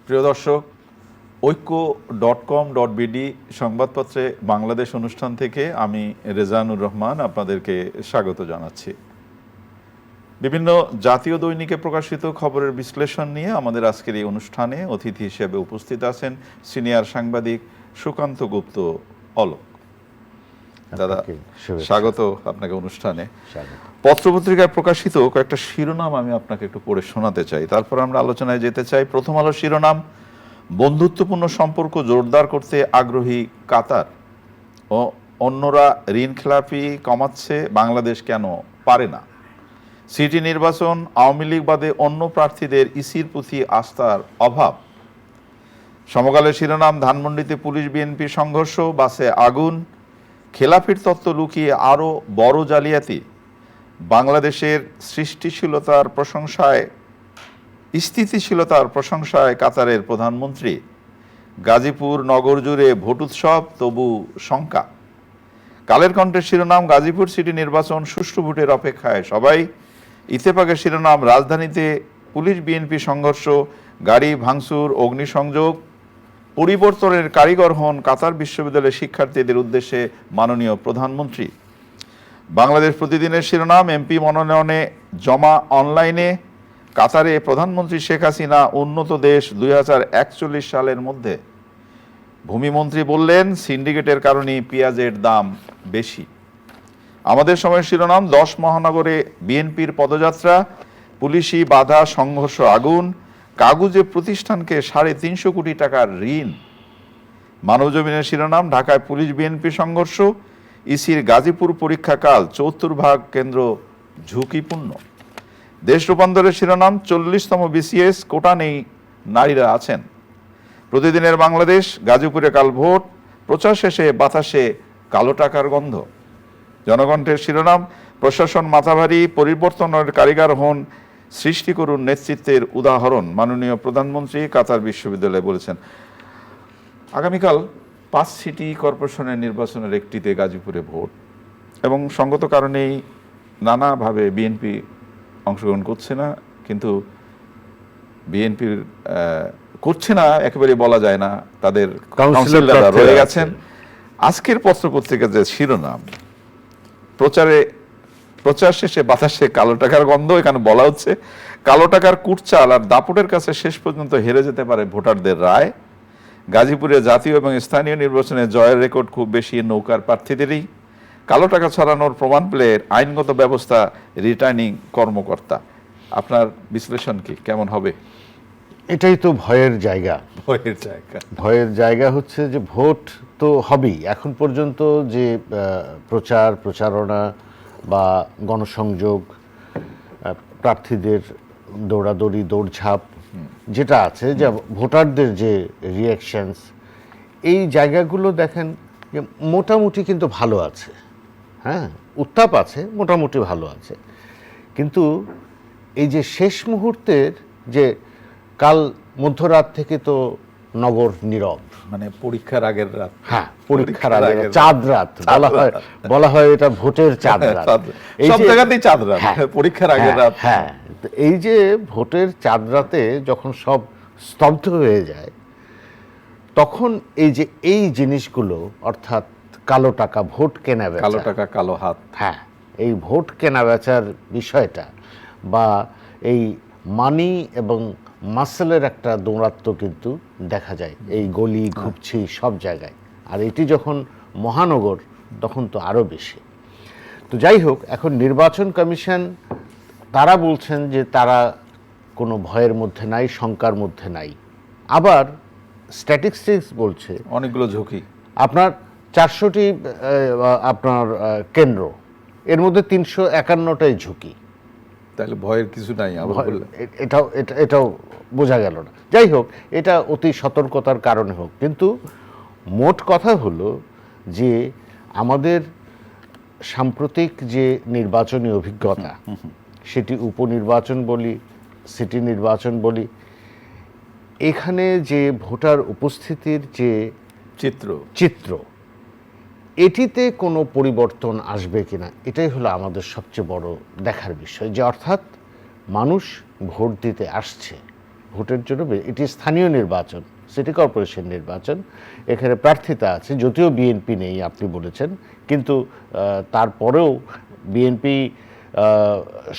প্রিয় দর্শক, ঐক্য.com.bd সংবাদপত্রে বাংলাদেশ অনুষ্ঠান থেকে আমি রেজানুর রহমান আপনাদেরকে স্বাগত জানাচ্ছি। বিভিন্ন জাতীয় দৈনিকে প্রকাশিত খবরের বিশ্লেষণ নিয়ে আমাদের আজকের এই অনুষ্ঠানে অতিথি হিসেবে উপস্থিত আছেন সিনিয়র সাংবাদিক সুকান্ত গুপ্ত অলোক। দাদা, স্বাগত আপনাকে অনুষ্ঠানে। পত্রপত্রিকায় প্রকাশিত কয়েকটা শিরোনাম আমি আপনাকে একটু পড়ে শোনাতে চাই, তারপর আমরা আলোচনায় যেতে চাই। প্রথম আলো শিরোনাম, বন্ধুত্বপূর্ণ সম্পর্ক জোরদার করতে আগ্রহী কাতার ও অন্যরা ঋণ খেলাপি কমাচ্ছে, বাংলাদেশ কেন পারে না। সিটি নির্বাচন, আওয়ামী লীগ বাদে অন্য প্রার্থীদের ইসির প্রতি আস্থার অভাব। সমকালের শিরোনাম, ধানমন্ডিতে পুলিশ বিএনপি সংঘর্ষ, বাসে আগুন, খেলাফির তত্ত্ব লুকিয়ে আরও বড় জালিয়াতি, বাংলাদেশের স্থিতিশীলতার প্রশংসায় কাতারের প্রধানমন্ত্রী। গাজীপুর নগর জুড়ে ভোট উৎসব, তবু শঙ্কা। কালের কণ্ঠের শিরোনাম, গাজীপুর সিটি নির্বাচন, সুষ্ঠু ভোটের অপেক্ষায় সবাই। ইত্তেফাকের শিরোনাম, রাজধানীতে পুলিশ বিএনপি সংঘর্ষ, গাড়ি ভাঙচুর, অগ্নিসংযোগ, পরিবর্তনের কারিগর হন কাতার বিশ্ববিদ্যালয়ের শিক্ষার্থীদের উদ্দেশ্যে মাননীয় প্রধানমন্ত্রী। বাংলাদেশ প্রতিদিনের শিরোনাম, এমপি মনোনয়নে জমা অনলাইনে, কাতারে প্রধানমন্ত্রী শেখ হাসিনা উন্নত দেশ 2041 সালের মধ্যে। ভূমিমন্ত্রী বললেন, সিন্ডিকেটের কারণে পেঁয়াজের দাম বেশি। আমাদের সময়ের শিরোনাম, 10 মহানগরে বিএনপির পদযাত্রা, পুলিশি বাধা, সংঘর্ষ, আগুন, কাগুজে প্রতিষ্ঠানকে 350 কোটি টাকার ঋণ। মানবজমিনের শিরোনাম, ঢাকায় পুলিশ বিএনপি সংঘর্ষ, ইসির গাজীপুর পরীক্ষাকাল, 74 কেন্দ্র ঝুঁকিপূর্ণ। দেশ রূপান্তরের শিরোনাম, 40তম বিসিএস, কোটা নেই, নারীরা আছেন। প্রতিদিনের বাংলাদেশ, গাজীপুরে কাল ভোট, প্রচার শেষে বাতাসে কালো টাকার গন্ধ। জনকণ্ঠের শিরোনাম, প্রশাসন মাথাভারী, পরিবর্তনের কারিগর হন, সৃষ্টি করুন নেতৃত্বের উদাহরণ, মাননীয় প্রধানমন্ত্রী কাতার বিশ্ববিদ্যালয়ে বলেছেন। আগামীকাল 5 সিটি কর্পোরেশনের নির্বাচনের একটিতে গাজীপুরে ভোট, এবং সঙ্গত কারণেই নানাভাবে বিএনপি অংশগ্রহণ করছে না, কিন্তু বিএনপির করছে না একেবারে বলা যায় না, তাদের কাউন্সিলররা রয়ে গেছেন। আজকের পত্রপত্রিকার যে শিরোনাম, প্রচার শেষে বাতাসে কালো টাকার গন্ধ, এখানে বলা হচ্ছে কালো টাকার কুটচাল আর দাপটের কাছে শেষ পর্যন্ত হেরে যেতে পারে ভোটারদের রায়। গাজীপুরে জাতীয় এবং স্থানীয় নির্বাচনে জয়ের রেকর্ড খুব বেশি নৌকার প্রার্থীদেরই। কালো টাকা ছড়ানোর প্রমাণ পেলে আইনগত ব্যবস্থা রিটার্নিং কর্মকর্তা। আপনার বিশ্লেষণ কি, কেমন হবে? এটাই তো ভয়ের জায়গা। ভয়ের জায়গা হচ্ছে যে ভোট তো হবেই। এখন পর্যন্ত যে প্রচারণা বা গণসংযোগ, প্রার্থীদের দৌড়াদৌড়ি, দৌড়ঝাঁপ যেটা আছে, যে ভোটারদের যে রিয়াকশনস, এই জায়গাগুলো দেখেন যে মোটামুটি কিন্তু ভালো আছে। হ্যাঁ, উত্তাপ আছে, মোটামুটি ভালো আছে। কিন্তু এই যে শেষ মুহূর্তের যে কাল মধ্যরাত থেকে তো নগর নীরব, মানে পরীক্ষার আগের রাত। হ্যাঁ, পরীক্ষার আগের চাঁদ রাত বলা হয়, এটা ভোটের চাঁদ রাত। সব জায়গাতেই চাঁদ রাত, পরীক্ষার আগের রাত। হ্যাঁ, এই যে ভোটের চাঁদ রাতে যখন সব স্তব্ধ হয়ে যায়, তখন এই জিনিসগুলো, অর্থাৎ কালো টাকা, ভোট কেনা বেচা, কালো টাকা, কালো হাত, হ্যাঁ, এই ভোট কেনা বেচার বিষয়টা, বা এই মানি এবং মাসেলের একটা দৌরাত্ম্য কিন্তু দেখা যায় এই গলি ঘুপছি সব জায়গায়। আর এটি যখন মহানগর, তখন তো আরও বেশি। তো যাই হোক, এখন নির্বাচন কমিশন তারা বলছেন যে তারা কোনো ভয়ের মধ্যে নাই, শঙ্কার মধ্যে নাই। আবার স্ট্যাটিস্টিক্স বলছে অনেকগুলো ঝুঁকি। আপনার 400টি আপনার কেন্দ্র, এর মধ্যে 351টাই ঝুঁকি। তাহলে ভয়ের কিছু নাই। এটাও বোঝা গেল না। যাই হোক, এটা অতি সতর্কতার কারণে হোক, কিন্তু মোট কথা হলো যে আমাদের সাম্প্রতিক যে নির্বাচনী অভিজ্ঞতা, সেটি উপনির্বাচন বলি, সিটি নির্বাচন বলি, এখানে যে ভোটার উপস্থিতির যে চিত্র, এটিতে কোনো পরিবর্তন আসবে কিনা, এটাই হলো আমাদের সবচেয়ে বড় দেখার বিষয়। যে অর্থাৎ মানুষ ভোট দিতে আসছে, ভোটের জন্য এটি স্থানীয় নির্বাচন, সিটি কর্পোরেশন নির্বাচন। এখানে প্রার্থিতা আছে, যদিও বিএনপি নেই আপনি বলেছেন, কিন্তু তারপরেও বিএনপি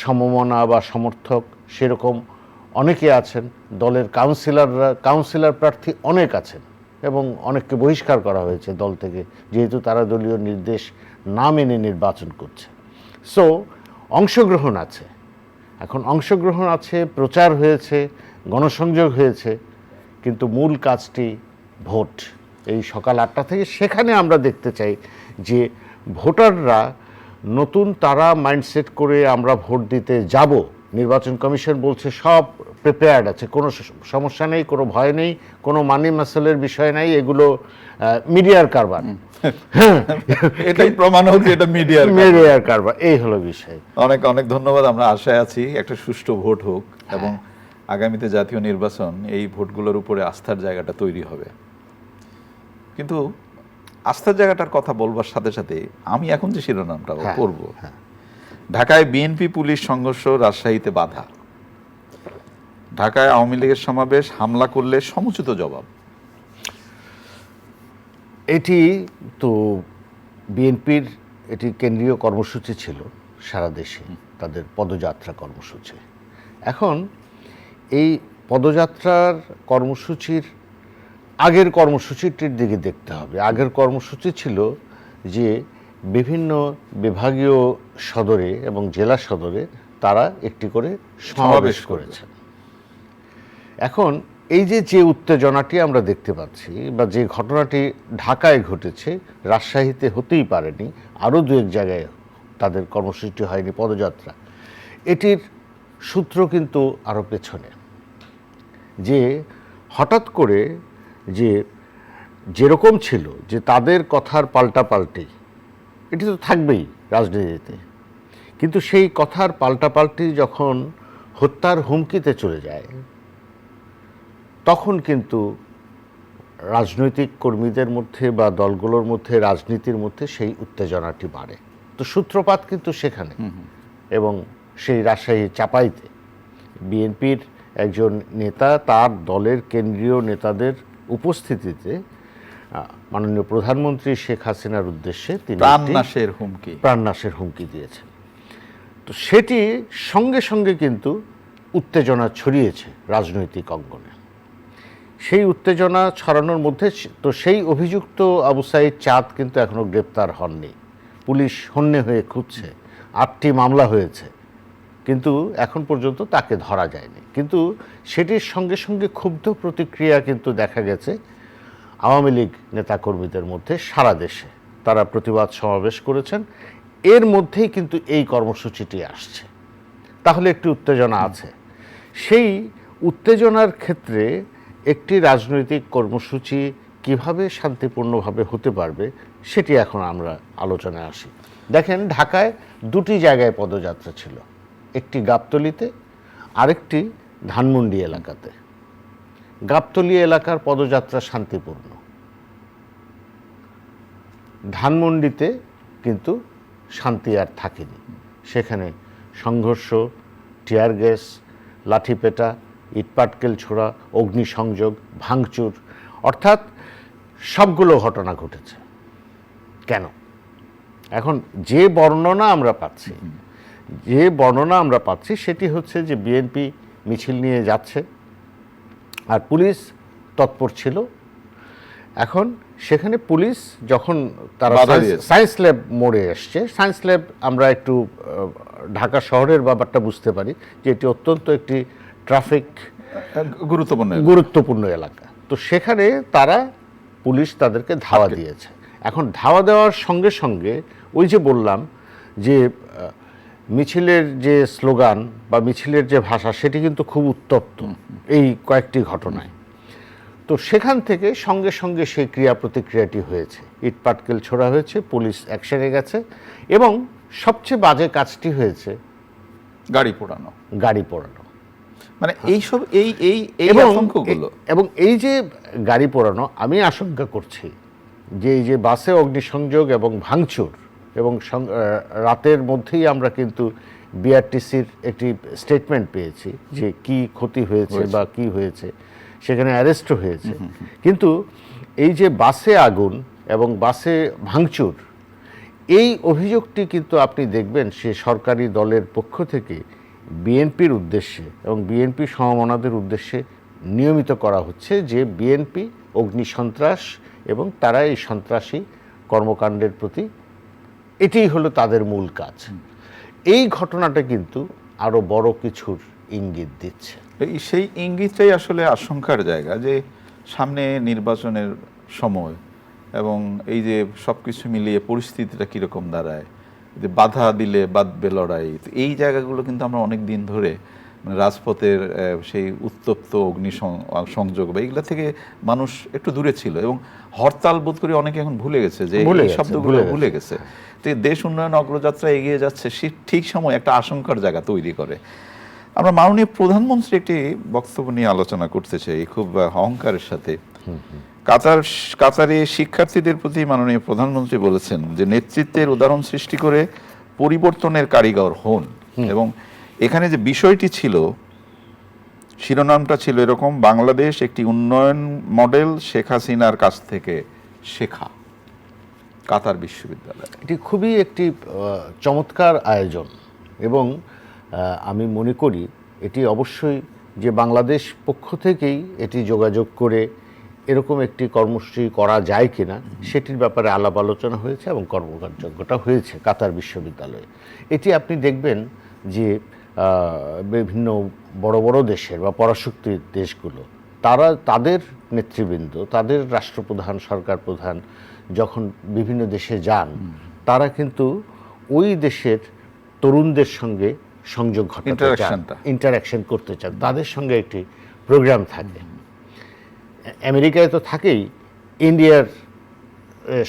সমমনা বা সমর্থক সেরকম অনেকে আছেন। দলের কাউন্সিলর প্রার্থী অনেক আছেন এবং অনেককে বহিষ্কার করা হয়েছে দল থেকে, যেহেতু তারা দলীয় নির্দেশ না মেনে নির্বাচন করছে। সো অংশগ্রহণ আছে, এখন অংশগ্রহণ আছে, প্রচার হয়েছে, গণসংযোগ হয়েছে, কিন্তু মূল কাজটি ভোট। এই সকাল 8টা থেকে সেখানে আমরা দেখতে চাই যে ভোটাররা নতুন তারা মাইন্ডসেট করে আমরা ভোট দিতে যাব। নির্বাচন কমিশন বলছে সব প্রিপেয়ার্ড আছে, কোনো সমস্যা নেই, কোনো ভয় নেই, কোনো মানি মাসলের বিষয় নাই, এগুলো মিডিয়ার কারবার। এটাই প্রমাণ হচ্ছে এটা মিডিয়ার কারবার, এই হলো বিষয়। অনেক অনেক ধন্যবাদ। আমরা আশায় আছি একটা সুষ্ঠু ভোট হোক এবং আগামীতে জাতীয় নির্বাচন এই ভোটগুলোর উপরে আস্থার জায়গাটা তৈরি হবে। কিন্তু আস্থার জায়গাটার কথা বলবার সাথে সাথে আমি এখন যে শিরোনামটা করব, ঢাকায় বিএনপি পুলিশ সংঘর্ষ, রাজশাহীতে বাধা। ঢাকায় আওয়ামী লীগের সমাবেশ, হামলা করলে সমুচিত জবাব। এটি তো বিএনপির এটি কেন্দ্রীয় কর্মসূচি ছিল সারা দেশে, তাদের পদযাত্রা কর্মসূচি। এখন এই পদযাত্রার কর্মসূচির আগের কর্মসূচিটির দিকে দেখতে হবে। আগের কর্মসূচি ছিল যে বিভিন্ন বিভাগীয় সদরে এবং জেলা সদরে তারা একটি করে সমাবেশ করেছেন। এখন এই যে উত্তেজনাটি আমরা দেখতে পাচ্ছি বা যে ঘটনাটি ঢাকায় ঘটেছে, রাজশাহীতে হতেই পারেনি, আরও দু এক জায়গায় তাদের কর্মসূচিটি হয়নি, পদযাত্রা। এটির সূত্র কিন্তু আরও পেছনে, যে হঠাৎ করে যেরকম ছিল যে তাদের কথার পাল্টাপাল্টি, এটি তো থাকবেই রাজনীতিতে, কিন্তু সেই কথার পাল্টাপাল্টি যখন হত্যার হুমকিতে চলে যায়, তখন কিন্তু রাজনৈতিক কর্মীদের মধ্যে বা দলগুলোর মধ্যে, রাজনীতির মধ্যে সেই উত্তেজনাটি বাড়ে। তো সূত্রপাত কিন্তু সেখানে, এবং সেই রাজশাহী চাপাইতে বিএনপির একজন নেতা তার দলের কেন্দ্রীয় নেতাদের উপস্থিতিতে মাননীয় প্রধানমন্ত্রী শেখ হাসিনার উদ্দেশ্যে তিনি প্রাণনাশের হুমকি দিয়েছেন। তো সেটি সঙ্গে সঙ্গে কিন্তু উত্তেজনা ছড়িয়েছে রাজনৈতিক অঙ্গনে। সেই উত্তেজনা ছড়ানোর মধ্যে তো সেই অভিযুক্ত আবু সাঈদ চাঁদ কিন্তু এখনও গ্রেপ্তার হননি, পুলিশ হন্যে হয়ে খুঁজছে, 8টি মামলা হয়েছে, কিন্তু এখন পর্যন্ত তাকে ধরা যায়নি। কিন্তু সেটির সঙ্গে সঙ্গে ক্ষুব্ধ প্রতিক্রিয়া কিন্তু দেখা গেছে আওয়ামী লীগ নেতাকর্মীদের মধ্যে সারা দেশে। তারা প্রতিবাদ সমাবেশ করেছেন, এর মধ্যেই কিন্তু এই কর্মসূচিটি আসছে। তাহলে একটি উত্তেজনা আছে। সেই উত্তেজনার ক্ষেত্রে একটি রাজনৈতিক কর্মসূচি কিভাবে শান্তিপূর্ণভাবে হতে পারবে সেটি এখন আমরা আলোচনায় আসি। দেখেন, ঢাকায় 2টি জায়গায় পদযাত্রা ছিল, একটি গাবতলীতে, আরেকটি ধানমন্ডি এলাকাতে। গাবতলী এলাকার পদযাত্রা শান্তিপূর্ণ, ধানমন্ডিতে কিন্তু শান্তি আর থাকেনি। সেখানে সংঘর্ষ, টিয়ার গ্যাস, লাঠিপেটা, ইটপাটকেল ছোড়া, অগ্নিসংযোগ, ভাঙচুর, অর্থাৎ সবগুলো ঘটনা ঘটেছে। কেন? এখন যে বর্ণনা আমরা পাচ্ছি সেটি হচ্ছে যে বিএনপি মিছিল নিয়ে যাচ্ছে আর পুলিশ তৎপর ছিল। এখন সেখানে পুলিশ যখন তারা সায়েন্স ল্যাব মোড়ে এসছে, সায়েন্স ল্যাব আমরা একটু ঢাকা শহরের ব্যাপারটা বুঝতে পারি যে এটি অত্যন্ত একটি ট্রাফিক গুরুত্বপূর্ণ এলাকা। তো সেখানে পুলিশ তাদেরকে ধাওয়া দিয়েছে। এখন ধাওয়া দেওয়ার সঙ্গে সঙ্গে ওই যে বললাম যে মিছিলের যে স্লোগান বা মিছিলের যে ভাষা সেটি কিন্তু খুব উত্তপ্ত এই কয়েকটি ঘটনায়। তো সেখান থেকে সঙ্গে সঙ্গে সেই ক্রিয়া প্রতিক্রিয়াটি হয়েছে, ইটপাটকেল ছোড়া হয়েছে, পুলিশ অ্যাকশনে গেছে, এবং সবচেয়ে বাজে কাজটি হয়েছে গাড়ি পোড়ানো। মানে এইসব এবং এই যে গাড়ি পোড়ানো, আমি আশঙ্কা করছি যে এই যে বাসে অগ্নিসংযোগ এবং ভাঙচুর এবং রাতের মধ্যেই আমরা কিন্তু বিআরটিসির একটি স্টেটমেন্ট পেয়েছি যে কি ক্ষতি হয়েছে বা কি হয়েছে, সেখানে অ্যারেস্টও হয়েছে। কিন্তু এই যে বাসে আগুন এবং বাসে ভাঙচুর, এই অভিযোগটি কিন্তু আপনি দেখবেন সে সরকারি দলের পক্ষ থেকে বিএনপির উদ্দেশ্যে এবং বিএনপি সমমনাদের উদ্দেশ্যে নিয়মিত করা হচ্ছে যে বিএনপি অগ্নিসন্ত্রাস এবং তারা এই সন্ত্রাসী কর্মকাণ্ডের প্রতি এটাই হলো তাদের মূল কাজ। এই ঘটনাটা কিন্তু আরো বড় কিছুর ইঙ্গিত দিচ্ছে। সেই ইঙ্গিতটাই আসলে আশঙ্কার জায়গা, যে সামনে নির্বাচনের সময় এবং এই যে সবকিছু মিলিয়ে পরিস্থিতিটা কিরকম দাঁড়ায়, যে বাধা দিলে বাঁধবে লড়াই, তো এই জায়গাগুলো কিন্তু আমরা অনেক দিন ধরে মানে রাজপথের সেই উত্তপ্ত অগ্নি সংযোগ বা এগুলা থেকে মানুষ একটু দূরে ছিল এবং হরতাল বোধ করে অনেকে এখন ভুলে গেছে, যে এই শব্দগুলো ভুলে গেছে। তো দেশ উন্নয়ন অগ্রযাত্রা এগিয়ে যাচ্ছে, সে ঠিক সময় একটা আশঙ্কার জায়গা তৈরি করে। আমরা মাননীয় প্রধানমন্ত্রী একটি বক্তব্য নিয়ে আলোচনা করতে চাই খুব অহংকারের সাথে। কাতারে শিক্ষার্থীদের প্রতি মাননীয় প্রধানমন্ত্রী বলেছেন যে নেতৃত্বের উদাহরণ সৃষ্টি করে পরিবর্তনের কারিগর হন, এবং এখানে যে বিষয়টি ছিল, শিরোনামটা ছিল এরকম: বাংলাদেশ একটি উন্নয়ন মডেল, শেখ হাসিনার কাছ থেকে শেখা। কাতার বিশ্ববিদ্যালয় এটি খুবই একটি চমৎকার আয়োজন এবং আমি মনে করি এটি অবশ্যই যে বাংলাদেশ পক্ষ থেকেই এটি যোগাযোগ করে এরকম একটি কর্মসূচি করা যায় কিনা সেটির ব্যাপারে আলাপ আলোচনা হয়েছে এবং কর্মকাণ্ডটা হয়েছে কাতার বিশ্ববিদ্যালয়ে। এটি আপনি দেখবেন যে বিভিন্ন বড় বড় দেশের বা পরাশক্তি দেশগুলো তারা তাদের নেতৃবৃন্দ, তাদের রাষ্ট্রপ্রধান, সরকার প্রধান যখন বিভিন্ন দেশে যান, তারা কিন্তু ওই দেশের তরুণদের সঙ্গে সংযোগ ঘটাতে চান, ইন্টারাকশন করতে চান, তাদের সঙ্গে একটি প্রোগ্রাম থাকে। আমেরিকায় তো থাকেই, ইন্ডিয়ার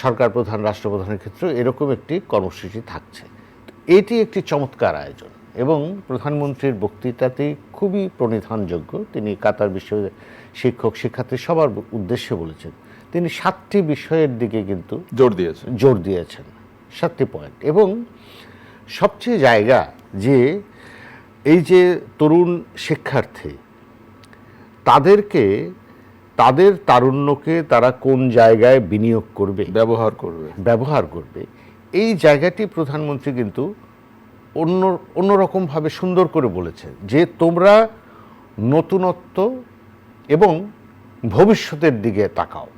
সরকার প্রধান, রাষ্ট্রপ্রধানের ক্ষেত্রে এরকম একটি কর্মসূচি থাকছে। এটি একটি চমৎকার আয়োজন এবং প্রধানমন্ত্রীর বক্তৃতাতেই খুবই প্রণিধানযোগ্য। তিনি কাতার বিশ্ববিদ্যালয়ের শিক্ষক শিক্ষার্থী সবার উদ্দেশ্যে বলেছেন। তিনি 7টি বিষয়ের দিকে কিন্তু জোর দিয়েছেন 7টি পয়েন্ট। এবং সবচেয়ে জায়গা যে এই যে তরুণ শিক্ষার্থী, তাদেরকে তাদের তারুণ্যকে তারা কোন জায়গায় বিনিয়োগ করবে, ব্যবহার করবে, এই জায়গাটি প্রধানমন্ত্রী কিন্তু অন্যরকমভাবে সুন্দর করে বলেছেন যে তোমরা নতুনত্ব এবং ভবিষ্যতের দিকে তাকাও,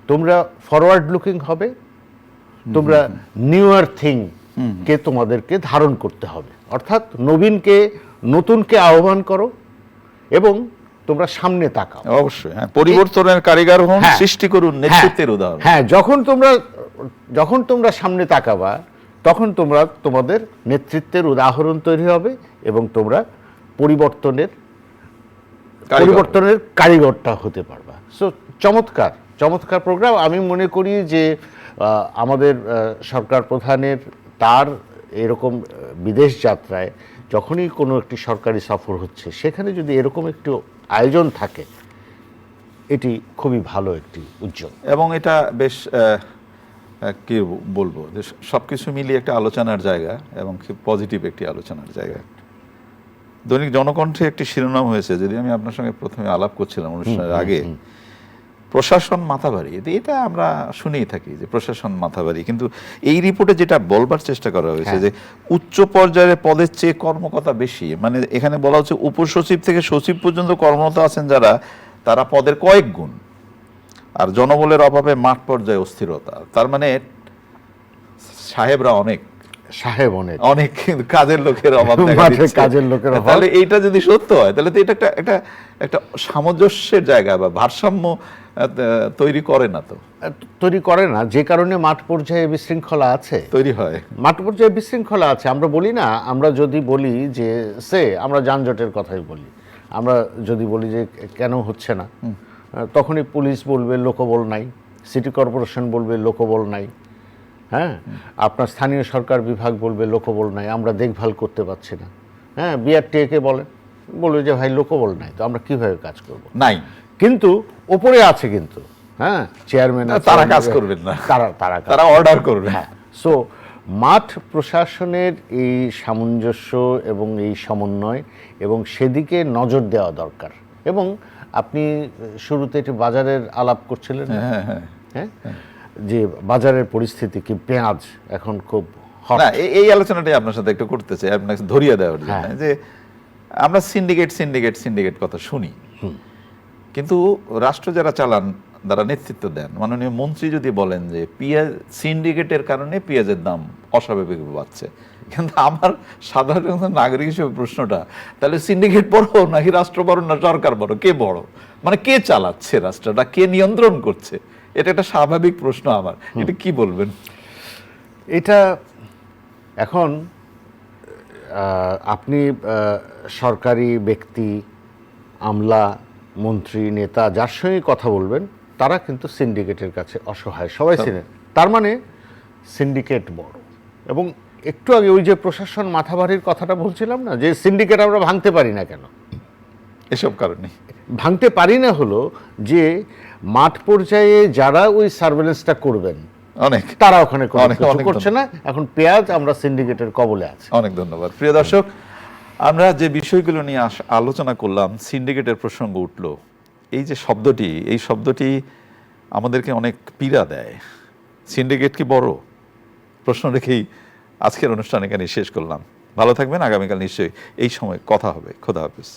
তোমরা ফরওয়ার্ড লুকিং হবে, তোমরা নিউয়ার থিং কে তোমাদেরকে ধারণ করতে হবে, অর্থাৎ নতুনকে আহ্বান করো এবং তোমরা সামনে তাকাও। অবশ্যই পরিবর্তনের কারিগর হন, সৃষ্টি করুন নেতৃত্বের উদাহরণ। হ্যাঁ, যখন তোমরা সামনে তাকাবা তখন তোমরা তোমাদের নেতৃত্বের উদাহরণ তৈরি হবে এবং তোমরা পরিবর্তনের কারিগরটা হতে পারবা। সো চমৎকার প্রোগ্রাম। আমি মনে করি যে আমাদের সরকার প্রধানের তার এরকম বিদেশ যাত্রায় যখনই কোনো একটি সরকারি সফর হচ্ছে, সেখানে যদি এরকম একটি আয়োজন থাকে, এটি খুবই ভালো একটি উদ্যোগ এবং এটা বেশ কি বলবো যে সবকিছু মিলিয়ে একটা আলোচনার জায়গা এবং খুব পজিটিভ একটি আলোচনার জায়গা। দৈনিক জনকণ্ঠে একটি শিরোনাম হয়েছে, যদি আমি আপনার সঙ্গে প্রথমে আলাপ করছিলাম অনুষ্ঠানের আগে, প্রশাসন মাথাভারী। এটা আমরা শুনেই থাকি যে প্রশাসন মাথাভারী, কিন্তু এই রিপোর্টে যেটা বলবার চেষ্টা করা হয়েছে যে উচ্চ পর্যায়ের পদের চেয়ে কর্মকর্তা বেশি। মানে এখানে বলা হচ্ছে উপসচিব থেকে সচিব পর্যন্ত কর্মরত আছেন যারা, তারা পদের কয়েক গুণ, আর জনবলের অভাবে মাঠ পর্যায়ে অস্থিরতা। তার মানে সাহেবরা অনেক, কিন্তু কাজের লোকের অভাব দেখা দিচ্ছে। তাহলে এইটা যদি সত্য হয় তাহলে তো এটা একটা সামঞ্জস্যের জায়গা বা ভারসাম্য তৈরি করে না, যে কারণে মাঠ পর্যায়ে বিশৃঙ্খলা আছে, আমরা বলি না, আমরা যদি বলি যে আমরা যানজটের কথাই বলি, আমরা যদি বলি যে কেন হচ্ছে না, তখনই পুলিশ বলবে লোকবল নাই, সিটি কর্পোরেশন বলবে লোকবল নাই, হ্যাঁ, আপনার স্থানীয় সরকার বিভাগ বলবে লোকবল নাই, আমরা দেখভাল করতে পারছি না, হ্যাঁ, বিআরটিএ বলবে যে ভাই লোকবল নাই, তো আমরা কিভাবে কাজ করব? নাই, কিন্তু ওপরে আছে, কিন্তু হ্যাঁ চেয়ারম্যান তারা কাজ করবেন না, তারা অর্ডার করবে। হ্যাঁ, সো মাঠ প্রশাসনের এই সামঞ্জস্য এবং এই সমন্বয় এবং সেদিকে নজর দেওয়া দরকার। এবং আপনি শুরুতে একটি বাজারের আলাপ করছিলেন না? হ্যাঁ, যে বাজারের পরিস্থিতি কি, পেঁয়াজ এখন খুব hot। না, এই আলোচনাটাই আপনার সাথে একটু করতে চাই, আপনাকে ধরিয়ে দেওয়ার জন্য যে আমরা সিন্ডিকেট কথা শুনি, কিন্তু রাষ্ট্র যারা চালান, যারা নেতৃত্ব দেন, মাননীয় মন্ত্রী যদি বলেন যে পেঁয়াজ সিন্ডিকেটের কারণে পেঁয়াজের দাম অস্বাভাবিক বাড়ছে, কিন্তু আমার সাধারণ নাগরিক হিসেবে প্রশ্নটা, তাহলে সিন্ডিকেট বড় নাকি রাষ্ট্র বড় না সরকার বড়, কে বড়? মানে কে চালাচ্ছে রাষ্ট্রটা, কে নিয়ন্ত্রণ করছে? এটা একটা স্বাভাবিক প্রশ্ন আমার, এটা কি বলবেন? এটা এখন আপনি সরকারি ব্যক্তি, আমলা, মন্ত্রী, নেতা যার সঙ্গে কথা বলবেন তারা কিন্তু সিন্ডিকেটের কাছে অসহায়, সবাই ছিলেন। তার মানে সিন্ডিকেট বড়। এবং একটু আগে ওই যে প্রশাসন মাথাভারির কথাটা বলছিলাম না, যে সিন্ডিকেট আমরা ভাঙতে পারি না কেন? এসব কারণে ভাঙতে পারি না হলো যে মাঠ পর্যায়ে যারা ওই সার্ভেলেন্সটা করবেন অনেক, তারা ওখানে কোনো অনেক কিছু করছে না। এখন পেঁয়াজ আমরা সিন্ডিকেটের কবলে আছি। অনেক ধন্যবাদ। প্রিয় দর্শক, আমরা যে বিষয়গুলো নিয়ে আলোচনা করলাম, সিন্ডিকেটের প্রসঙ্গ উঠলো, এই যে শব্দটি, এই শব্দটি আমাদেরকে অনেক পীড়া দেয়। সিন্ডিকেট কি বড়? প্রশ্ন রেখেই আজকের অনুষ্ঠান এখানে শেষ করলাম। ভালো থাকবেন, আগামীকাল নিশ্চয়ই এই সময় কথা হবে। খোদা হাফেজ।